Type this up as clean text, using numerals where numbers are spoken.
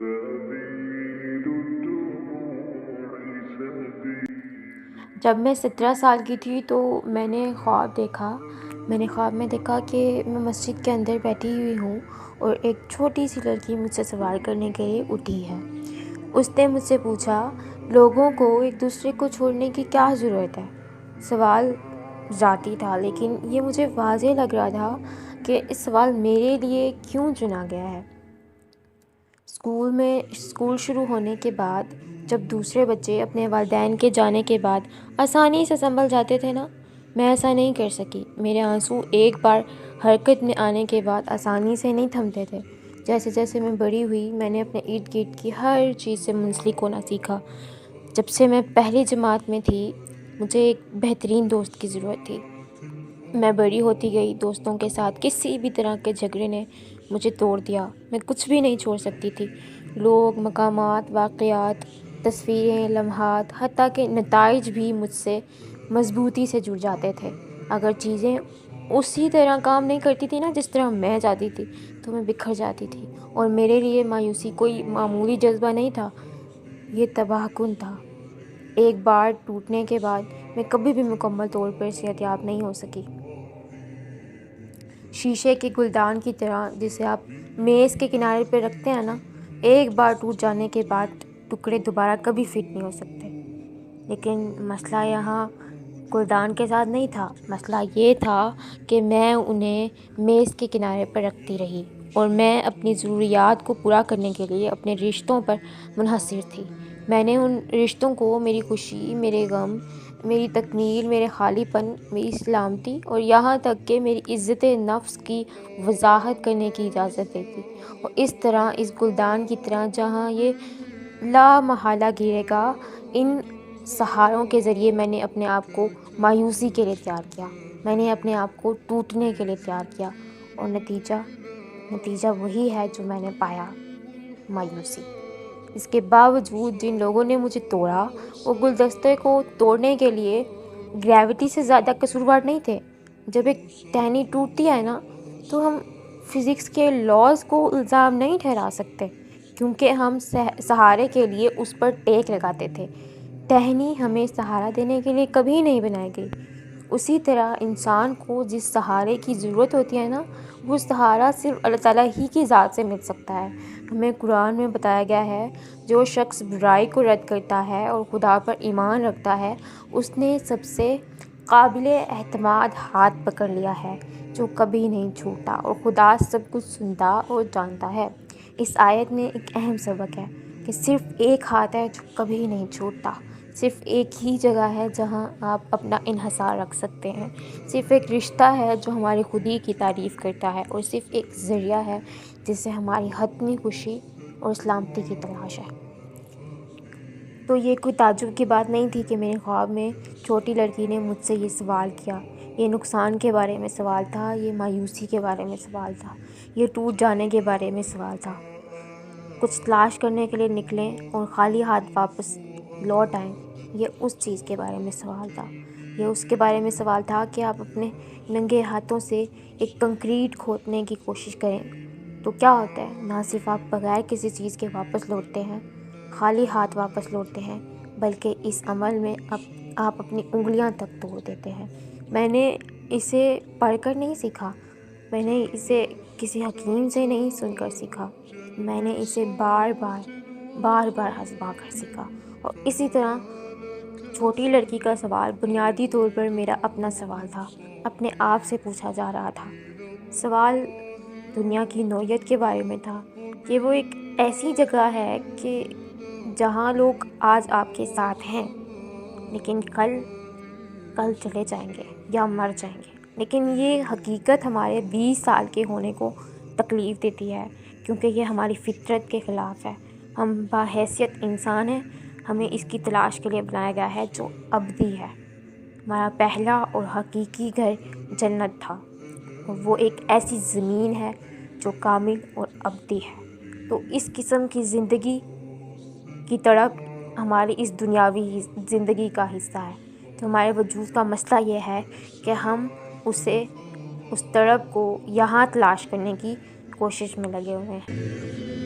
سبيل الدموع سبيل. جب میں 17 سال کی تھی تو میں نے خواب میں دیکھا کہ میں مسجد کے اندر بیٹھی ہوئی ہوں اور ایک چھوٹی سی لڑکی مجھ سے سوال کرنے کے لیے اٹھی ہے۔ اس نے مجھ سے پوچھا، لوگوں کو ایک دوسرے کو چھوڑنے کی کیا ضرورت ہے؟ سوال ذاتی تھا، لیکن یہ مجھے واضح لگ رہا تھا کہ اس سوال میرے لیے کیوں چنا گیا ہے۔ اسکول شروع ہونے کے بعد جب دوسرے بچے اپنے والدین کے جانے کے بعد آسانی سے سنبھل جاتے تھے نا، میں ایسا نہیں کر سکی۔ میرے آنسو ایک بار حرکت میں آنے کے بعد آسانی سے نہیں تھمتے تھے۔ جیسے جیسے میں بڑی ہوئی، میں نے اپنے ارد گرد کی ہر چیز سے منسلک ہونا سیکھا۔ جب سے میں پہلی جماعت میں تھی، مجھے ایک بہترین دوست کی ضرورت تھی۔ میں بڑی ہوتی گئی، دوستوں کے ساتھ کسی بھی طرح کے جھگڑے نے مجھے توڑ دیا۔ میں کچھ بھی نہیں چھوڑ سکتی تھی۔ لوگ، مقامات، واقعات، تصویریں، لمحات، حتیٰ کہ نتائج بھی مجھ سے مضبوطی سے جڑ جاتے تھے۔ اگر چیزیں اسی طرح کام نہیں کرتی تھی نا جس طرح میں چاہتی تھی، تو میں بکھر جاتی تھی، اور میرے لیے مایوسی کوئی معمولی جذبہ نہیں تھا، یہ تباہ کن تھا۔ ایک بار ٹوٹنے کے بعد میں کبھی بھی مکمل طور پر صحتیاب نہیں ہو سکی۔ شیشے کے گلدان کی طرح جسے آپ میز کے کنارے پہ رکھتے ہیں نا، ایک بار ٹوٹ جانے کے بعد ٹکڑے دوبارہ کبھی فٹ نہیں ہو سکتے۔ لیکن مسئلہ یہاں گلدان کے ساتھ نہیں تھا، مسئلہ یہ تھا کہ میں انہیں میز کے کنارے پر رکھتی رہی، اور میں اپنی ضروریات کو پورا کرنے کے لیے اپنے رشتوں پر منحصر تھی۔ میں نے ان رشتوں کو میری خوشی، میرے غم، میری تکمیل، میرے خالی پن، میری سلامتی اور یہاں تک کہ میری عزت نفس کی وضاحت کرنے کی اجازت دی تھی۔ اور اس طرح، اس گلدان کی طرح جہاں یہ لا محالہ گرے گا، ان سہاروں کے ذریعے میں نے اپنے آپ کو مایوسی کے لیے تیار کیا۔ میں نے اپنے آپ کو ٹوٹنے کے لیے تیار کیا، اور نتیجہ وہی ہے جو میں نے پایا، مایوسی۔ اس کے باوجود جن لوگوں نے مجھے توڑا، وہ گلدستے کو توڑنے کے لیے گریوٹی سے زیادہ قصوروار نہیں تھے۔ جب ایک ٹہنی ٹوٹتی ہے نا، تو ہم فزکس کے لاز کو الزام نہیں ٹھہرا سکتے، کیونکہ ہم سہارے کے لیے اس پر ٹیک لگاتے تھے۔ ٹہنی ہمیں سہارا دینے کے لیے کبھی نہیں بنائی گئی۔ اسی طرح انسان کو جس سہارے کی ضرورت ہوتی ہے نا، وہ سہارا صرف اللہ تعالیٰ ہی کی ذات سے مل سکتا ہے۔ ہمیں قرآن میں بتایا گیا ہے، جو شخص برائی کو رد کرتا ہے اور خدا پر ایمان رکھتا ہے، اس نے سب سے قابل اعتماد ہاتھ پکڑ لیا ہے، جو کبھی نہیں چھوٹا، اور خدا سب کچھ سنتا اور جانتا ہے۔ اس آیت میں ایک اہم سبق ہے کہ صرف ایک ہاتھ ہے جو کبھی نہیں چھوٹتا، صرف ایک ہی جگہ ہے جہاں آپ اپنا انحصار رکھ سکتے ہیں، صرف ایک رشتہ ہے جو ہماری خودی کی تعریف کرتا ہے، اور صرف ایک ذریعہ ہے جس سے ہماری حتمی خوشی اور سلامتی کی تلاش ہے۔ تو یہ کوئی تعجب کی بات نہیں تھی کہ میرے خواب میں چھوٹی لڑکی نے مجھ سے یہ سوال کیا۔ یہ نقصان کے بارے میں سوال تھا، یہ مایوسی کے بارے میں سوال تھا، یہ ٹوٹ جانے کے بارے میں سوال تھا۔ کچھ تلاش کرنے کے لیے نکلیں اور خالی ہاتھ واپس لوٹ آئیں، یہ اس چیز کے بارے میں سوال تھا۔ یہ اس کے بارے میں سوال تھا کہ آپ اپنے ننگے ہاتھوں سے ایک کنکریٹ کھودنے کی کوشش کریں تو کیا ہوتا ہے؟ نہ صرف آپ بغیر کسی چیز کے واپس لوٹتے ہیں، خالی ہاتھ واپس لوٹتے ہیں، بلکہ اس عمل میں آپ اپنی انگلیاں تک توڑ دیتے ہیں۔ میں نے اسے پڑھ کر نہیں سیکھا، میں نے اسے کسی حکیم سے نہیں سن کر سیکھا، میں نے اسے بار بار آزما کر سیکھا۔ اور اسی طرح چھوٹی لڑکی کا سوال بنیادی طور پر میرا اپنا سوال تھا، اپنے آپ سے پوچھا جا رہا تھا۔ سوال دنیا کی نوعیت کے بارے میں تھا کہ وہ ایک ایسی جگہ ہے کہ جہاں لوگ آج آپ کے ساتھ ہیں، لیکن کل چلے جائیں گے یا مر جائیں گے۔ لیکن یہ حقیقت ہمارے 20 سال کے ہونے کو تکلیف دیتی ہے، کیونکہ یہ ہماری فطرت کے خلاف ہے۔ ہم بحیثیت انسان ہیں، ہمیں اس کی تلاش کے لیے بنایا گیا ہے جو ابدی ہے۔ ہمارا پہلا اور حقیقی گھر جنت تھا، اور وہ ایک ایسی زمین ہے جو کامل اور ابدی ہے۔ تو اس قسم کی زندگی کی تڑپ ہماری اس دنیاوی زندگی کا حصہ ہے۔ تو ہمارے وجود کا مسئلہ یہ ہے کہ ہم اس تڑپ کو یہاں تلاش کرنے کی کوشش میں لگے ہوئے ہیں۔